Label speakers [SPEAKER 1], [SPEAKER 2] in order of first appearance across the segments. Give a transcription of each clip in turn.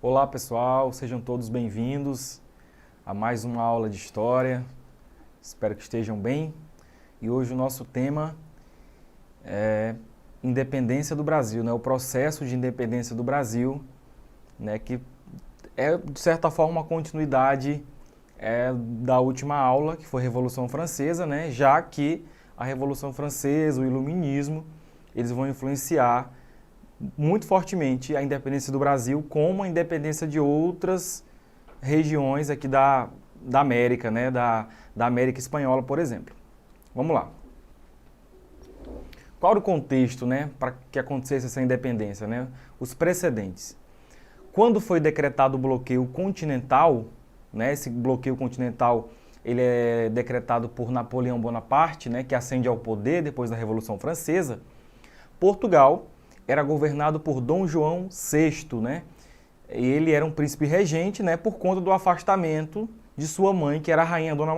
[SPEAKER 1] Olá pessoal, sejam todos bem-vindos a mais uma aula de História. Espero que estejam bem. E hoje o nosso tema é independência do Brasil, né? O processo de independência do Brasil, né? Que é de certa forma uma continuidade da última aula, que foi a Revolução Francesa, né? Já que a Revolução Francesa, o Iluminismo, eles vão influenciar muito fortemente a independência do Brasil, como a independência de outras regiões aqui da América, né? Da América Espanhola, por exemplo. Vamos lá. Qual era o contexto, né, para que acontecesse essa independência, né? Os precedentes. Quando foi decretado o bloqueio continental, né? Esse bloqueio continental ele é decretado por Napoleão Bonaparte, né? Que ascende ao poder depois da Revolução Francesa. Portugal era governado por Dom João VI, né? Ele era um príncipe regente, né, por conta do afastamento de sua mãe, que era a rainha Dona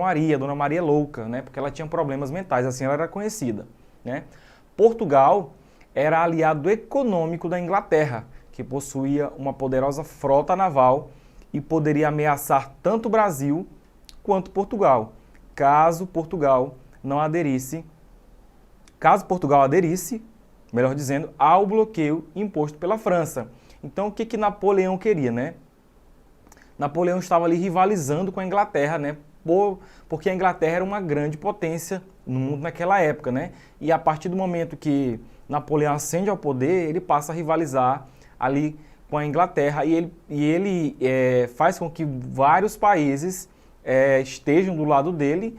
[SPEAKER 1] Maria Louca, né, porque ela tinha problemas mentais, assim ela era conhecida, né? Portugal era aliado econômico da Inglaterra, que possuía uma poderosa frota naval e poderia ameaçar tanto o Brasil quanto Portugal, caso Portugal aderisse, melhor dizendo, ao bloqueio imposto pela França. Então, o que Napoleão queria, né? Napoleão estava ali rivalizando com a Inglaterra, né? Porque a Inglaterra era uma grande potência no mundo naquela época, né? E a partir do momento que Napoleão ascende ao poder, ele passa a rivalizar ali com a Inglaterra e ele faz com que vários países estejam do lado dele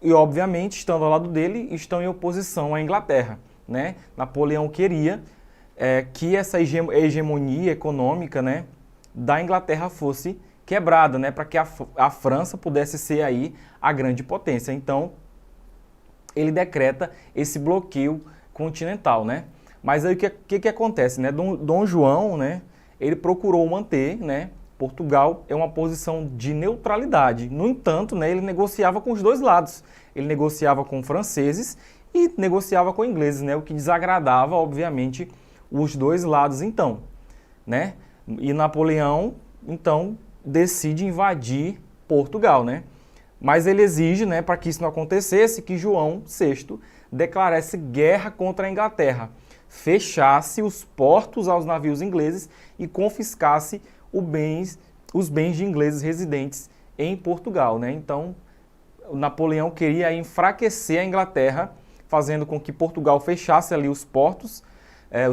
[SPEAKER 1] e, obviamente, estando ao lado dele, estão em oposição à Inglaterra, né? Napoleão queria que essa hegemonia econômica, né, da Inglaterra fosse quebrada, né, para que a França pudesse ser aí a grande potência. Então, ele decreta esse bloqueio continental, né? Mas aí o que acontece, né? Dom João, né, ele procurou manter, né, Portugal é uma posição de neutralidade. No entanto, né, ele negociava com os dois lados. Ele negociava com franceses e negociava com ingleses, né? O que desagradava, obviamente, os dois lados, então, né? E Napoleão, então, decide invadir Portugal, né? Mas ele exige, né, para que isso não acontecesse, que João VI declarasse guerra contra a Inglaterra, fechasse os portos aos navios ingleses e confiscasse os bens de ingleses residentes em Portugal, né? Então, Napoleão queria enfraquecer a Inglaterra, fazendo com que Portugal fechasse ali os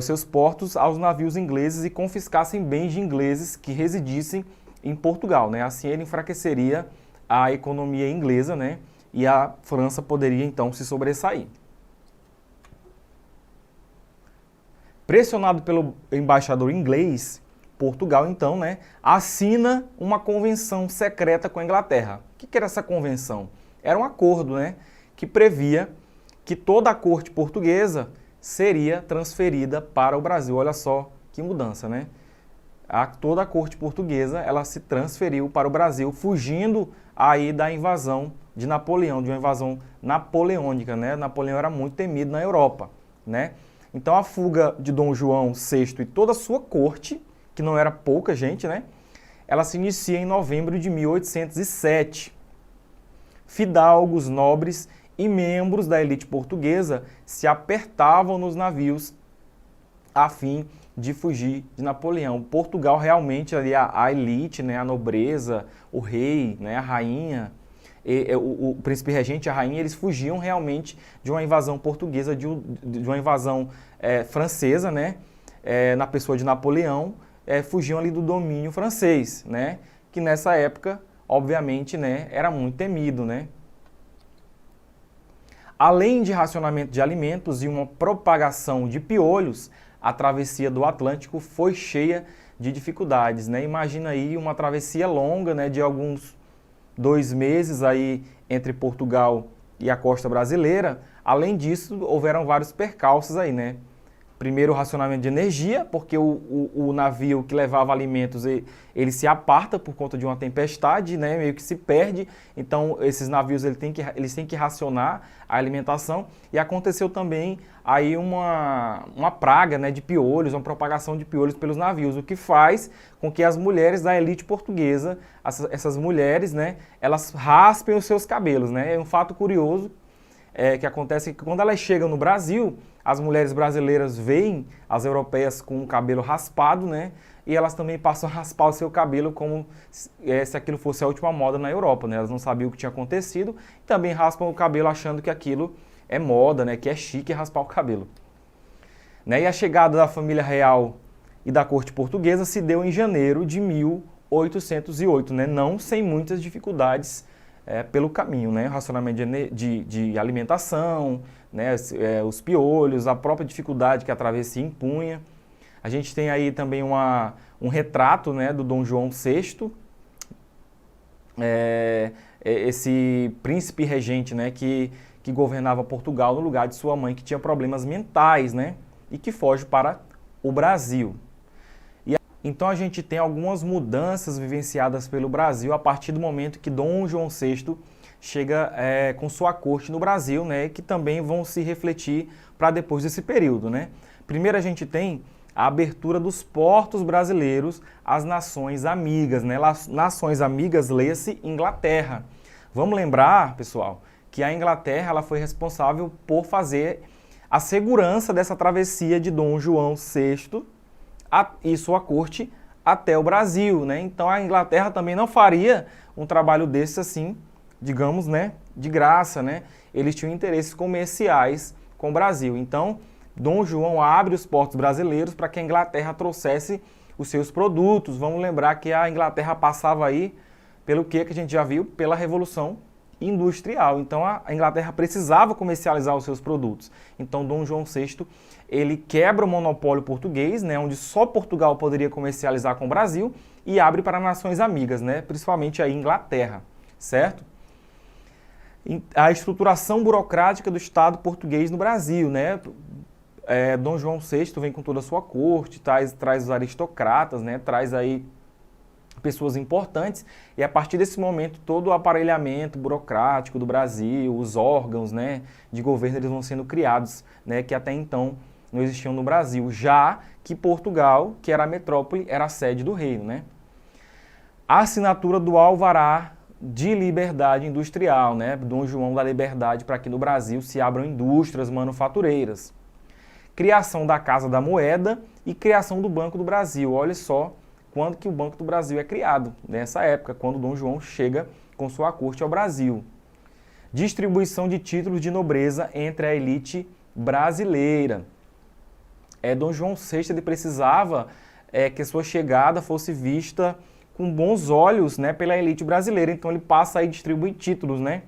[SPEAKER 1] seus portos aos navios ingleses e confiscassem bens de ingleses que residissem em Portugal, né? Assim ele enfraqueceria a economia inglesa, né? E a França poderia então se sobressair. Pressionado pelo embaixador inglês, Portugal então, né, assina uma convenção secreta com a Inglaterra. O que era essa convenção? Era um acordo, né, que previa que toda a corte portuguesa seria transferida para o Brasil. Olha só que mudança, né? Toda a corte portuguesa ela se transferiu para o Brasil, fugindo aí da invasão de Napoleão, de uma invasão napoleônica, né? Napoleão era muito temido na Europa, né? Então a fuga de Dom João VI e toda a sua corte, que não era pouca gente, né? Ela se inicia em novembro de 1807. Fidalgos, nobres e membros da elite portuguesa se apertavam nos navios a fim de fugir de Napoleão. Portugal realmente ali a elite, né, a nobreza, o rei, né, a rainha, o príncipe regente, a rainha, eles fugiam realmente de uma invasão portuguesa, de uma invasão francesa, né, na pessoa de Napoleão, fugiam ali do domínio francês, né, que nessa época, obviamente, né, era muito temido, né. Além de racionamento de alimentos e uma propagação de piolhos, a travessia do Atlântico foi cheia de dificuldades, né? Imagina aí uma travessia longa, né, de alguns 2 meses aí entre Portugal e a costa brasileira, Além disso, houveram vários percalços aí, né? Primeiro, o racionamento de energia, porque o navio que levava alimentos, ele se aparta por conta de uma tempestade, né? Meio que se perde. Então, esses navios eles têm que racionar a alimentação. E aconteceu também aí uma praga, né, de piolhos, uma propagação de piolhos pelos navios, o que faz com que as mulheres da elite portuguesa, essas mulheres, né, elas raspem os seus cabelos, né? É um fato curioso que acontece que quando elas chegam no Brasil, as mulheres brasileiras veem as europeias com o cabelo raspado, né? E elas também passam a raspar o seu cabelo como se aquilo fosse a última moda na Europa, né? Elas não sabiam o que tinha acontecido e também raspam o cabelo achando que aquilo é moda, né? Que é chique raspar o cabelo. Né? E a chegada da família real e da corte portuguesa se deu em janeiro de 1808, né? Não sem muitas dificuldades pelo caminho, né? Racionamento de alimentação, né? Os piolhos, a própria dificuldade que a travessia impunha. A gente tem aí também um retrato, né, do Dom João VI, esse príncipe regente, né, que governava Portugal no lugar de sua mãe, que tinha problemas mentais, né, e que foge para o Brasil. Então a gente tem algumas mudanças vivenciadas pelo Brasil a partir do momento que Dom João VI chega com sua corte no Brasil, né, que também vão se refletir para depois desse período, né. Primeiro a gente tem a abertura dos portos brasileiros às nações amigas, né, nações amigas, leia-se Inglaterra. Vamos lembrar, pessoal, que a Inglaterra ela foi responsável por fazer a segurança dessa travessia de Dom João VI e sua corte até o Brasil, né? Então a Inglaterra também não faria um trabalho desse assim, digamos, né, de graça, né? Eles tinham interesses comerciais com o Brasil. Então, Dom João abre os portos brasileiros para que a Inglaterra trouxesse os seus produtos. Vamos lembrar que a Inglaterra passava aí pelo que a gente já viu, pela Revolução Industrial. Então a Inglaterra precisava comercializar os seus produtos. Então Dom João VI, ele quebra o monopólio português, né, onde só Portugal poderia comercializar com o Brasil, e abre para nações amigas, né, principalmente a Inglaterra, certo? A estruturação burocrática do Estado português no Brasil, né? Dom João VI vem com toda a sua corte, traz os aristocratas, né, traz aí pessoas importantes, e a partir desse momento todo o aparelhamento burocrático do Brasil, os órgãos, né, de governo, eles vão sendo criados, né, que até então não existiam no Brasil, já que Portugal, que era a metrópole, era a sede do reino, né. A assinatura do Alvará de Liberdade Industrial, né, Dom João da Liberdade, para que no Brasil se abram indústrias manufatureiras. Criação da Casa da Moeda e criação do Banco do Brasil. Olha só quando que o Banco do Brasil é criado, nessa época, quando Dom João chega com sua corte ao Brasil. Distribuição de títulos de nobreza entre a elite brasileira. Dom João VI ele precisava que sua chegada fosse vista com bons olhos, né, pela elite brasileira, então ele passa a distribuir títulos, né?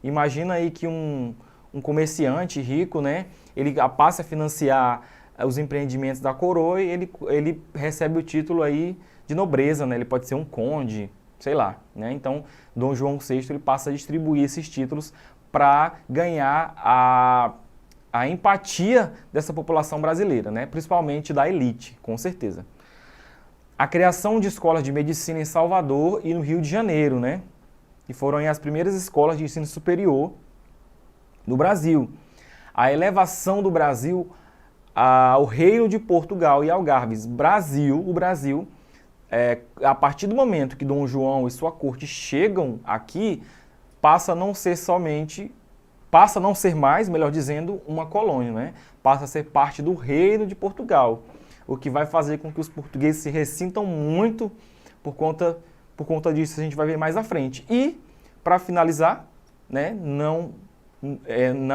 [SPEAKER 1] Imagina aí que um comerciante rico, né, ele passa a financiar os empreendimentos da coroa e ele recebe o título aí de nobreza, né? Ele pode ser um conde, sei lá, né? Então, Dom João VI ele passa a distribuir esses títulos para ganhar a empatia dessa população brasileira, né? Principalmente da elite, com certeza. A criação de escolas de medicina em Salvador e no Rio de Janeiro, né? Que foram aí as primeiras escolas de ensino superior no Brasil. A elevação do Brasil ao Reino de Portugal e Algarves. O Brasil, a partir do momento que Dom João e sua corte chegam aqui, passa a não ser mais, melhor dizendo, uma colônia, né? Passa a ser parte do Reino de Portugal, o que vai fazer com que os portugueses se ressintam muito por conta disso, a gente vai ver mais à frente. E, para finalizar, né, não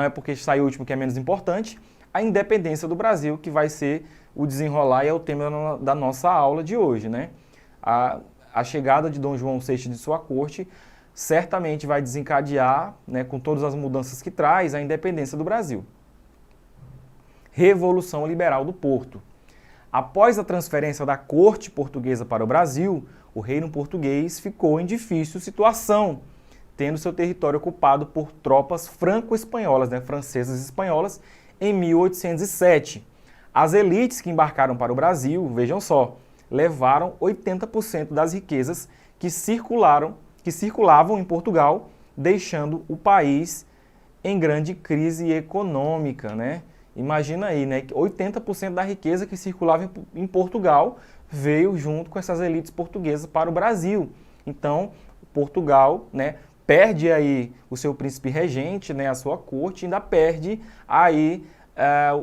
[SPEAKER 1] é porque saiu o último que é menos importante, a independência do Brasil, que vai ser o desenrolar e é o tema da nossa aula de hoje, né? A chegada de Dom João VI de sua corte certamente vai desencadear, né, com todas as mudanças que traz, a independência do Brasil. Revolução Liberal do Porto. Após a transferência da corte portuguesa para o Brasil, o reino português ficou em difícil situação, tendo seu território ocupado por tropas franco-espanholas, né, francesas e espanholas, em 1807. As elites que embarcaram para o Brasil, vejam só, levaram 80% das riquezas que circulavam em Portugal, deixando o país em grande crise econômica, né? Imagina aí, né? 80% da riqueza que circulava em Portugal veio junto com essas elites portuguesas para o Brasil. Então, Portugal, né, perde aí o seu príncipe regente, né, a sua corte, ainda perde aí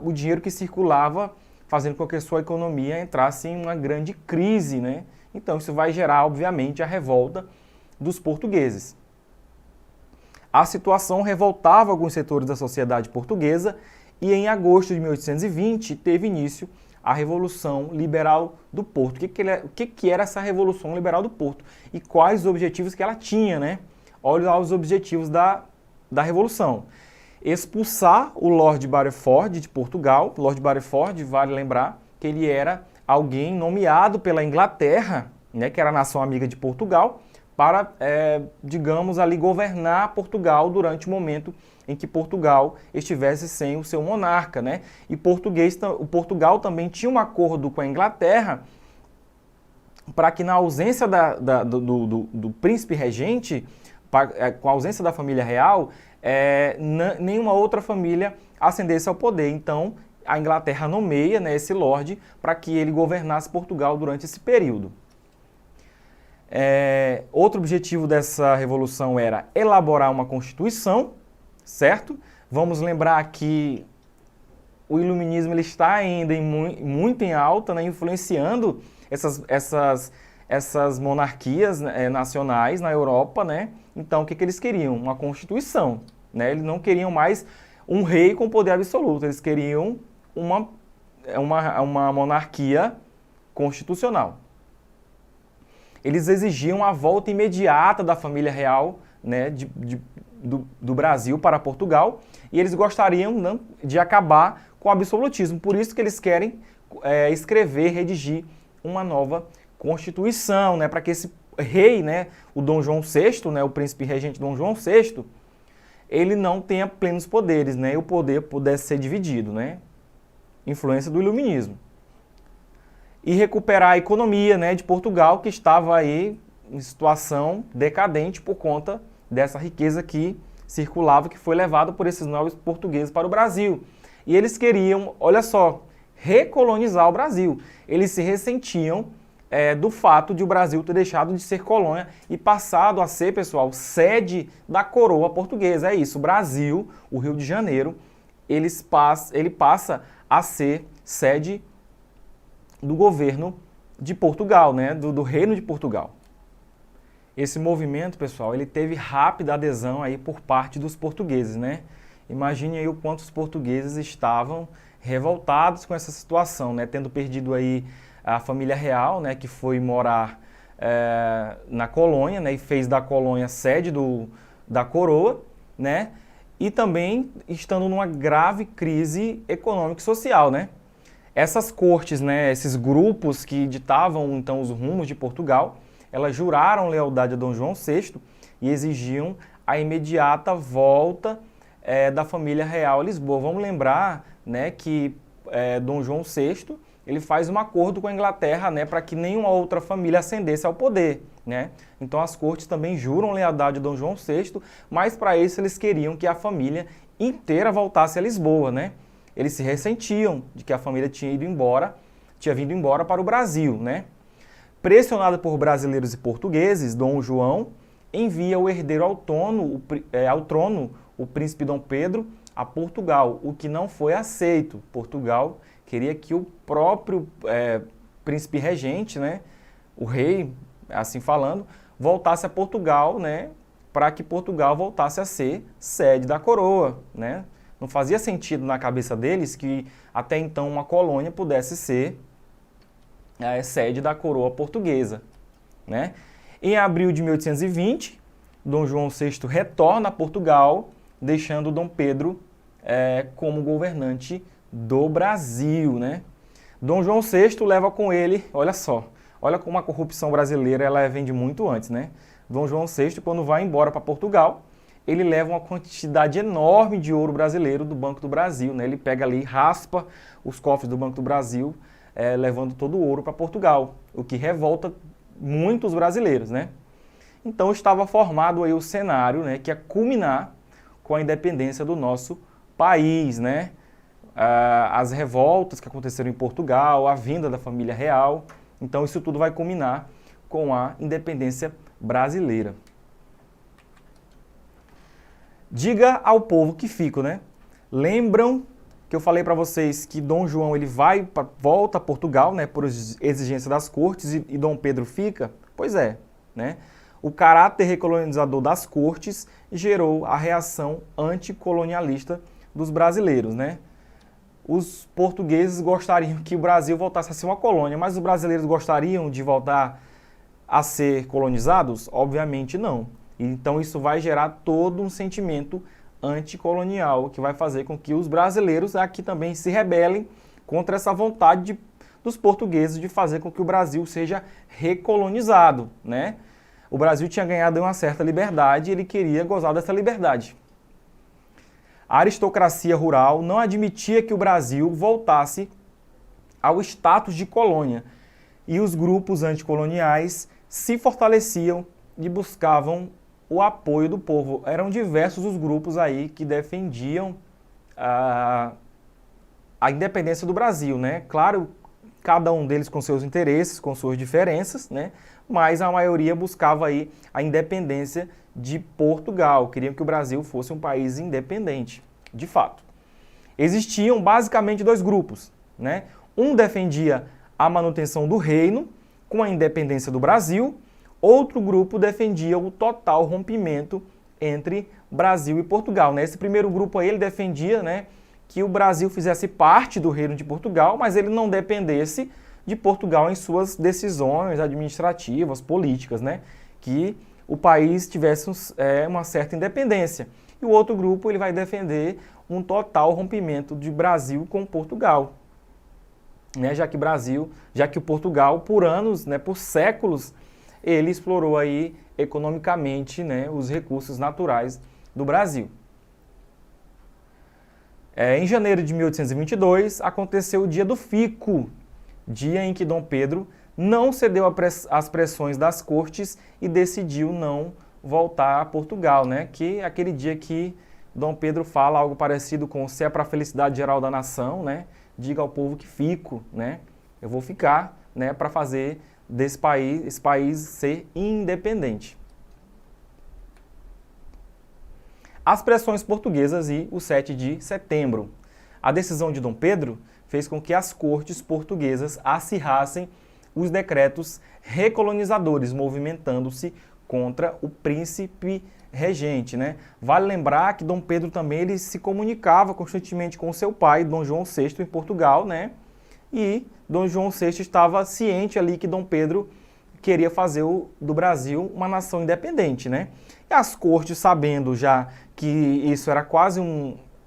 [SPEAKER 1] o dinheiro que circulava, fazendo com que a sua economia entrasse em uma grande crise, né? Então, isso vai gerar, obviamente, a revolta dos portugueses. A situação revoltava alguns setores da sociedade portuguesa e em agosto de 1820 teve início a Revolução Liberal do Porto. O que era essa Revolução Liberal do Porto? E quais os objetivos que ela tinha, né? Olha lá os objetivos da Revolução. Expulsar o Lord Barreford de Portugal. Lord Barreford, vale lembrar, que ele era alguém nomeado pela Inglaterra, né, que era a nação amiga de Portugal, para, digamos, ali governar Portugal durante o momento em que Portugal estivesse sem o seu monarca, né? E o Portugal também tinha um acordo com a Inglaterra para que na ausência do príncipe regente, com a ausência da família real, nenhuma outra família ascendesse ao poder. Então, a Inglaterra nomeia, né, esse lorde para que ele governasse Portugal durante esse período. Outro objetivo dessa revolução era elaborar uma constituição, certo? Vamos lembrar que o iluminismo ele está ainda muito em alta, né, influenciando essas monarquias nacionais na Europa, né? Então, o que eles queriam? Uma constituição, né? Eles não queriam mais um rei com poder absoluto, eles queriam uma monarquia constitucional. Eles exigiam a volta imediata da família real, né, do Brasil para Portugal, e eles gostariam de acabar com o absolutismo. Por isso que eles querem redigir uma nova Constituição, né, para que esse rei, né, o Dom João VI, né, o príncipe regente Dom João VI, ele não tenha plenos poderes, né, e o poder pudesse ser dividido, né, influência do iluminismo. E recuperar a economia, né, de Portugal, que estava aí em situação decadente por conta dessa riqueza que circulava, que foi levada por esses novos portugueses para o Brasil. E eles queriam, olha só, recolonizar o Brasil. Eles se ressentiam do fato de o Brasil ter deixado de ser colônia e passado a ser, pessoal, sede da coroa portuguesa. É isso, o Brasil, o Rio de Janeiro, ele passa a ser sede do governo de Portugal, né? do Reino de Portugal. Esse movimento, pessoal, ele teve rápida adesão aí por parte dos portugueses, né? Imagine aí o quanto os portugueses estavam revoltados com essa situação, né? Tendo perdido aí a família real, né? Que foi morar na colônia, né? E fez da colônia sede da coroa, né? E também estando numa grave crise econômica e social, né? Essas cortes, né, esses grupos que ditavam então os rumos de Portugal, elas juraram lealdade a Dom João VI e exigiam a imediata volta da família real a Lisboa. Vamos lembrar, né, que Dom João VI ele faz um acordo com a Inglaterra, né, para que nenhuma outra família ascendesse ao poder, né? Então as cortes também juram lealdade a Dom João VI, mas para isso eles queriam que a família inteira voltasse a Lisboa, né? Eles se ressentiam de que a família tinha vindo embora para o Brasil, né? Pressionado por brasileiros e portugueses, Dom João envia o herdeiro ao trono, o príncipe Dom Pedro, a Portugal, o que não foi aceito. Portugal queria que o próprio príncipe regente, né, o rei, assim falando, voltasse a Portugal, né, para que Portugal voltasse a ser sede da coroa, né? Não fazia sentido na cabeça deles que até então uma colônia pudesse ser sede da coroa portuguesa, né? Em abril de 1820, Dom João VI retorna a Portugal, deixando Dom Pedro como governante do Brasil, né? Dom João VI leva com ele, olha só, olha como a corrupção brasileira ela vem de muito antes, né? Dom João VI, quando vai embora para Portugal, ele leva uma quantidade enorme de ouro brasileiro do Banco do Brasil, né? Ele pega ali, raspa os cofres do Banco do Brasil, levando todo o ouro para Portugal, o que revolta muitos brasileiros, né? Então estava formado aí o cenário, né, que ia culminar com a independência do nosso país, né? As revoltas que aconteceram em Portugal, a vinda da família real. Então isso tudo vai culminar com a independência brasileira. Diga ao povo que fico, né? Lembram que eu falei para vocês que Dom João ele volta a Portugal, né, por exigência das cortes, e Dom Pedro fica? Pois é, né? O caráter recolonizador das cortes gerou a reação anticolonialista dos brasileiros, né? Os portugueses gostariam que o Brasil voltasse a ser uma colônia, mas os brasileiros gostariam de voltar a ser colonizados? Obviamente não. Então isso vai gerar todo um sentimento anticolonial, que vai fazer com que os brasileiros aqui também se rebelem contra essa vontade dos portugueses de fazer com que o Brasil seja recolonizado, né? O Brasil tinha ganhado uma certa liberdade e ele queria gozar dessa liberdade. A aristocracia rural não admitia que o Brasil voltasse ao status de colônia, e os grupos anticoloniais se fortaleciam e buscavam o apoio do povo. Eram diversos os grupos aí que defendiam a independência do Brasil, né? Claro, cada um deles com seus interesses, com suas diferenças, né? Mas a maioria buscava aí a independência de Portugal, queriam que o Brasil fosse um país independente, de fato. Existiam basicamente dois grupos, né? Um defendia a manutenção do reino com a independência do Brasil, outro grupo defendia o total rompimento entre Brasil e Portugal, né? Esse primeiro grupo aí ele defendia, né, que o Brasil fizesse parte do reino de Portugal, mas ele não dependesse de Portugal em suas decisões administrativas, políticas, né? Que o país tivesse uma certa independência. E o outro grupo ele vai defender um total rompimento de Brasil com Portugal, né? Já que o Portugal, por anos, né, por séculos, ele explorou aí economicamente, né, os recursos naturais do Brasil. Em janeiro de 1822, aconteceu o Dia do Fico, dia em que Dom Pedro não cedeu às pressões das cortes e decidiu não voltar a Portugal, né? Que é aquele dia que Dom Pedro fala algo parecido com "se é para a felicidade geral da nação, né, diga ao povo que fico, né? Eu vou ficar, né, para fazer esse país ser independente." As pressões portuguesas e o 7 de setembro. A decisão de Dom Pedro fez com que as cortes portuguesas acirrassem os decretos recolonizadores, movimentando-se contra o príncipe regente, né? Vale lembrar que Dom Pedro também ele se comunicava constantemente com seu pai, Dom João VI, em Portugal, né? E Dom João VI estava ciente ali que Dom Pedro queria fazer do Brasil uma nação independente, né? E as cortes, sabendo já que isso era quase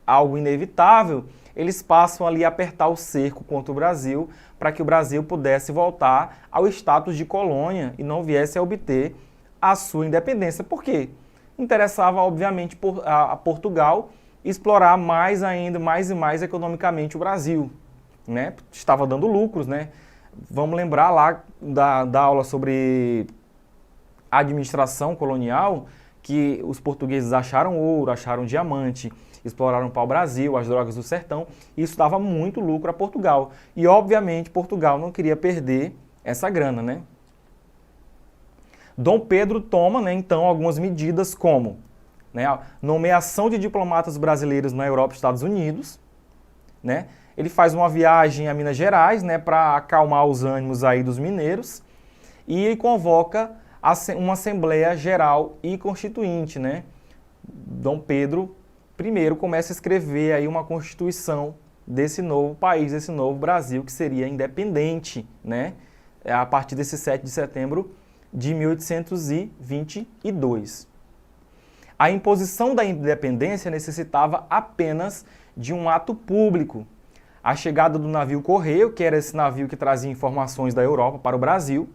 [SPEAKER 1] algo inevitável, eles passam ali a apertar o cerco contra o Brasil para que o Brasil pudesse voltar ao status de colônia e não viesse a obter a sua independência. Por quê? Interessava, obviamente, a Portugal explorar mais e mais economicamente o Brasil, né? Estava dando lucros, né? Vamos lembrar lá da aula sobre administração colonial, que os portugueses acharam ouro, acharam diamante, exploraram o pau-brasil, as drogas do sertão, e isso dava muito lucro a Portugal. E, obviamente, Portugal não queria perder essa grana, né? Dom Pedro toma, né, então, algumas medidas como, né, a nomeação de diplomatas brasileiros na Europa e Estados Unidos, né? Ele faz uma viagem a Minas Gerais, né, para acalmar os ânimos aí dos mineiros, e ele convoca uma Assembleia Geral e Constituinte, né? Dom Pedro I começa a escrever aí uma Constituição desse novo país, desse novo Brasil, que seria independente, né? A partir desse 7 de setembro de 1822. A imposição da independência necessitava apenas de um ato público. A chegada do navio Correio, que era esse navio que trazia informações da Europa para o Brasil,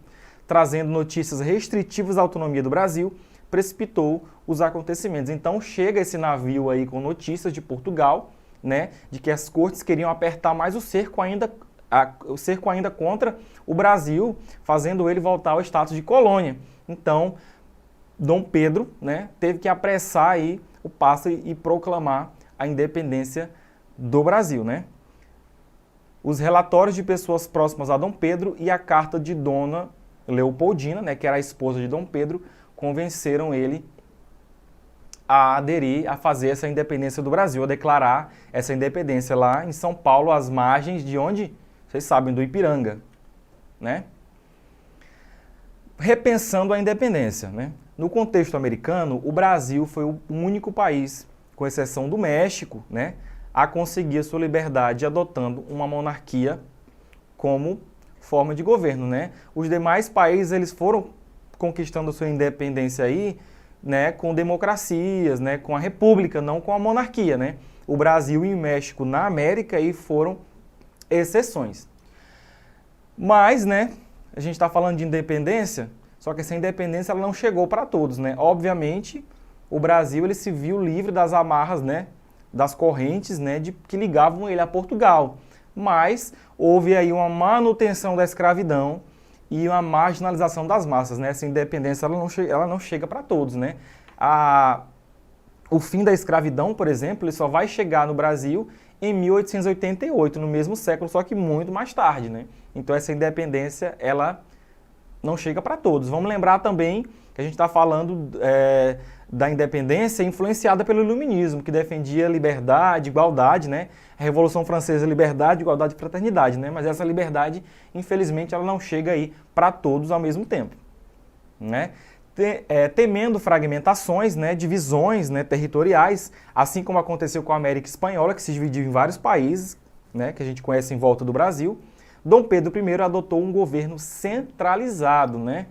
[SPEAKER 1] trazendo notícias restritivas à autonomia do Brasil, precipitou os acontecimentos. Então chega esse navio aí com notícias de Portugal, né, de que as cortes queriam apertar mais o cerco ainda contra o Brasil, fazendo ele voltar ao status de colônia. Então, Dom Pedro, né, teve que apressar aí o passo e proclamar a independência do Brasil, né? Os relatórios de pessoas próximas a Dom Pedro e a carta de Dona Leopoldina, né, que era a esposa de Dom Pedro, convenceram ele a aderir, a fazer essa independência do Brasil, a declarar essa independência lá em São Paulo, às margens de onde? Vocês sabem, do Ipiranga, né? Repensando a independência, né? No contexto americano, o Brasil foi o único país, com exceção do México, né, a conseguir a sua liberdade adotando uma monarquia como forma de governo, né? Os demais países, eles foram conquistando sua independência aí, né, com democracias, né, com a república, não com a monarquia, né? O Brasil e o México na América aí foram exceções. Mas, né, a gente está falando de independência, só que essa independência ela não chegou para todos, né? Obviamente, o Brasil ele se viu livre das amarras, né, das correntes, né, que ligavam ele a Portugal. Mas houve aí uma manutenção da escravidão e uma marginalização das massas, né? Essa independência ela não chega para todos, né? O fim da escravidão, por exemplo, ele só vai chegar no Brasil em 1888, no mesmo século, só que muito mais tarde, né? Então essa independência, ela não chega para todos. Vamos lembrar também que a gente está falando da independência influenciada pelo iluminismo, que defendia liberdade, igualdade, né? A Revolução Francesa, liberdade, igualdade e fraternidade, né? Mas essa liberdade, infelizmente, ela não chega aí para todos ao mesmo tempo, né? Temendo fragmentações, né, divisões, né, territoriais, assim como aconteceu com a América Espanhola, que se dividiu em vários países, né, que a gente conhece em volta do Brasil, Dom Pedro I adotou um governo centralizado, né?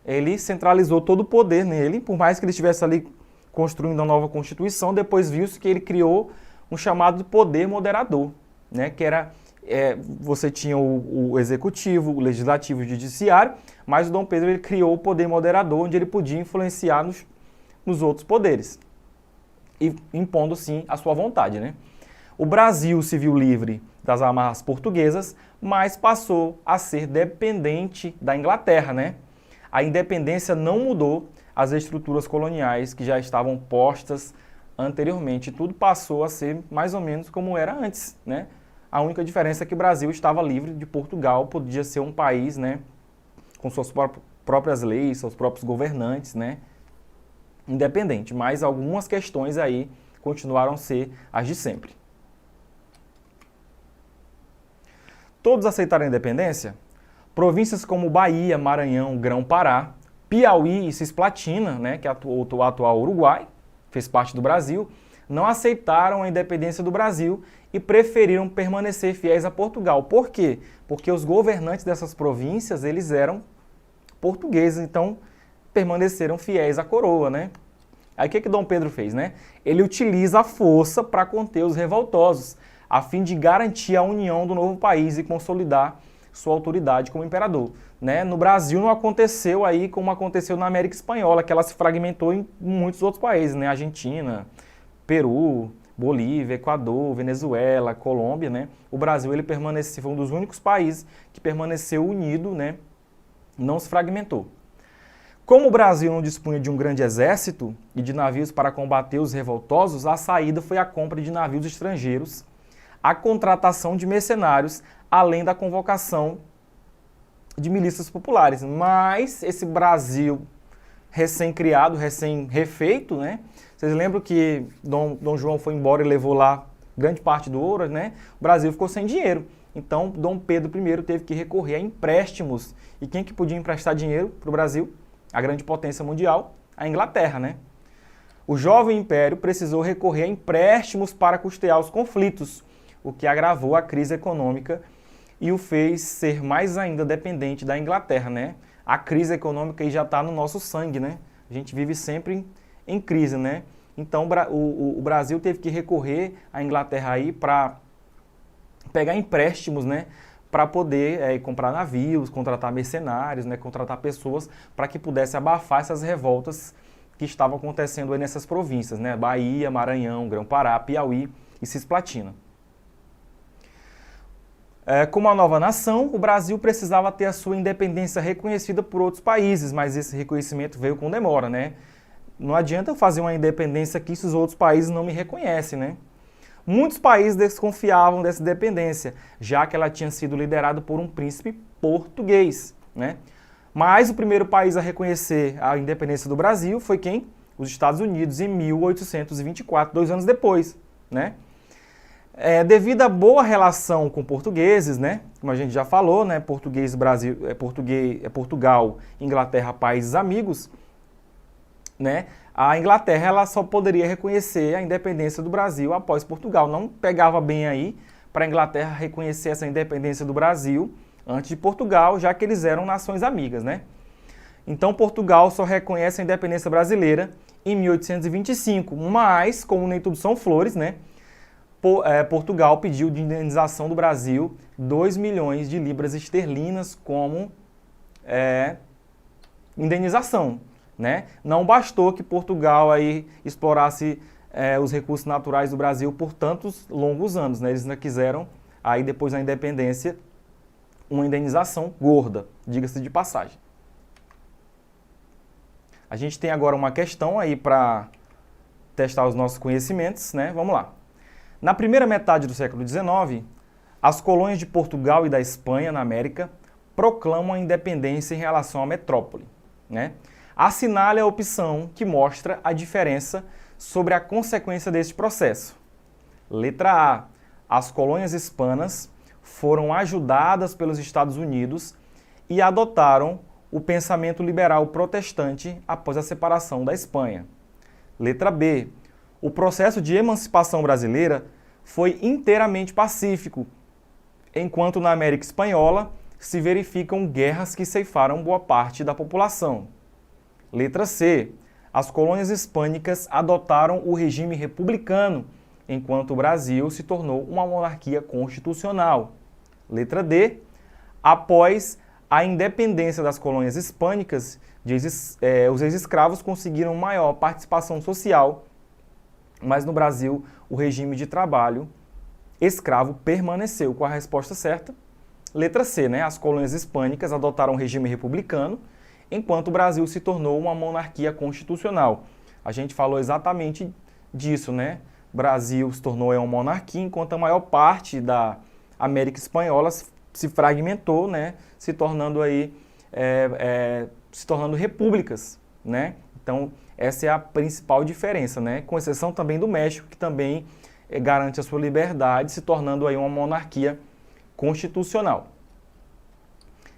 [SPEAKER 1] Ele centralizou todo o poder nele, por mais que ele estivesse ali construindo uma nova Constituição, depois viu-se que ele criou um chamado de poder moderador, né? Que era, você tinha o executivo, o legislativo e o judiciário, mas o Dom Pedro ele criou o poder moderador, onde ele podia influenciar nos outros poderes, e impondo sim a sua vontade, né? O Brasil se viu livre das amarras portuguesas, mas passou a ser dependente da Inglaterra, né? A independência não mudou as estruturas coloniais que já estavam postas anteriormente. Tudo passou a ser mais ou menos como era antes, né? A única diferença é que o Brasil estava livre de Portugal, podia ser um país, né, com suas próprias leis, seus próprios governantes, né, independente. Mas algumas questões aí continuaram a ser as de sempre. Todos aceitaram a independência? Províncias como Bahia, Maranhão, Grão-Pará, Piauí e Cisplatina, né, que é o atual Uruguai, fez parte do Brasil, não aceitaram a independência do Brasil e preferiram permanecer fiéis a Portugal. Por quê? Porque os governantes dessas províncias, eles eram portugueses, então permaneceram fiéis à coroa, né? Aí o que Dom Pedro fez, né? Ele utiliza a força para conter os revoltosos, a fim de garantir a união do novo país e consolidar sua autoridade como imperador, né? No Brasil não aconteceu aí como aconteceu na América Espanhola, que ela se fragmentou em muitos outros países, né? Argentina, Peru, Bolívia, Equador, Venezuela, Colômbia, né? O Brasil ele permaneceu, foi um dos únicos países que permaneceu unido, né? Não se fragmentou. Como o Brasil não dispunha de um grande exército e de navios para combater os revoltosos, a saída foi a compra de navios estrangeiros, a contratação de mercenários, além da convocação de milícias populares. Mas esse Brasil recém-criado, recém-refeito, né? Vocês lembram que Dom João foi embora e levou lá grande parte do ouro, né? O Brasil ficou sem dinheiro. Então, Dom Pedro I teve que recorrer a empréstimos. E quem que podia emprestar dinheiro para o Brasil? A grande potência mundial, a Inglaterra, né? O jovem império precisou recorrer a empréstimos para custear os conflitos, o que agravou a crise econômica e o fez ser mais ainda dependente da Inglaterra, né? A crise econômica aí já está no nosso sangue, né? A gente vive sempre em crise, né? Então o Brasil teve que recorrer à Inglaterra aí para pegar empréstimos, né? para poder ir comprar navios, contratar mercenários, né, contratar pessoas para que pudesse abafar essas revoltas que estavam acontecendo aí nessas províncias, né, Bahia, Maranhão, Grão-Pará, Piauí e Cisplatina. Como uma nova nação, o Brasil precisava ter a sua independência reconhecida por outros países, mas esse reconhecimento veio com demora, né? Não adianta eu fazer uma independência aqui se os outros países não me reconhecem, né? Muitos países desconfiavam dessa independência, já que ela tinha sido liderada por um príncipe português, né? Mas o primeiro país a reconhecer a independência do Brasil foi quem? Os Estados Unidos, em 1824, 2 anos depois, né? Devido à boa relação com portugueses, né? Como a gente já falou, né? Portugal, Inglaterra, países amigos, né? A Inglaterra ela só poderia reconhecer a independência do Brasil após Portugal. Não pegava bem aí para a Inglaterra reconhecer essa independência do Brasil antes de Portugal, já que eles eram nações amigas, né? Então Portugal só reconhece a independência brasileira em 1825, mas, como nem tudo são flores, né? Portugal pediu de indenização do Brasil 2 milhões de libras esterlinas como indenização, né? Não bastou que Portugal aí explorasse os recursos naturais do Brasil por tantos longos anos, né? Eles ainda quiseram, aí depois da independência, uma indenização gorda, diga-se de passagem. A gente tem agora uma questão aí para testar os nossos conhecimentos, né? Vamos lá. Na primeira metade do século XIX, as colônias de Portugal e da Espanha, na América, proclamam a independência em relação à metrópole, né? Assinale a opção que mostra a diferença sobre a consequência deste processo. Letra A. As colônias hispanas foram ajudadas pelos Estados Unidos e adotaram o pensamento liberal protestante após a separação da Espanha. Letra B. O processo de emancipação brasileira foi inteiramente pacífico, enquanto na América Espanhola se verificam guerras que ceifaram boa parte da população. Letra C. As colônias hispânicas adotaram o regime republicano, enquanto o Brasil se tornou uma monarquia constitucional. Letra D. Após a independência das colônias hispânicas, os ex-escravos conseguiram maior participação social, mas no Brasil o regime de trabalho escravo permaneceu. Com a resposta certa, letra C, né? As colônias hispânicas adotaram o regime republicano, enquanto o Brasil se tornou uma monarquia constitucional. A gente falou exatamente disso, né? O Brasil se tornou uma monarquia, enquanto a maior parte da América Espanhola se fragmentou, né? Se tornando repúblicas, né? Então, essa é a principal diferença, né? Com exceção também do México, que também garante a sua liberdade, se tornando aí uma monarquia constitucional.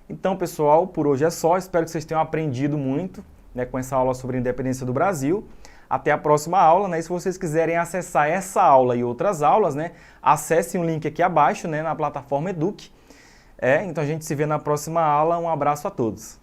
[SPEAKER 1] Então, pessoal, por hoje é só. Espero que vocês tenham aprendido muito, né, com essa aula sobre a independência do Brasil. Até a próxima aula, né? E se vocês quiserem acessar essa aula e outras aulas, né, acessem o link aqui abaixo, né, na plataforma Eduque. Então a gente se vê na próxima aula. Um abraço a todos.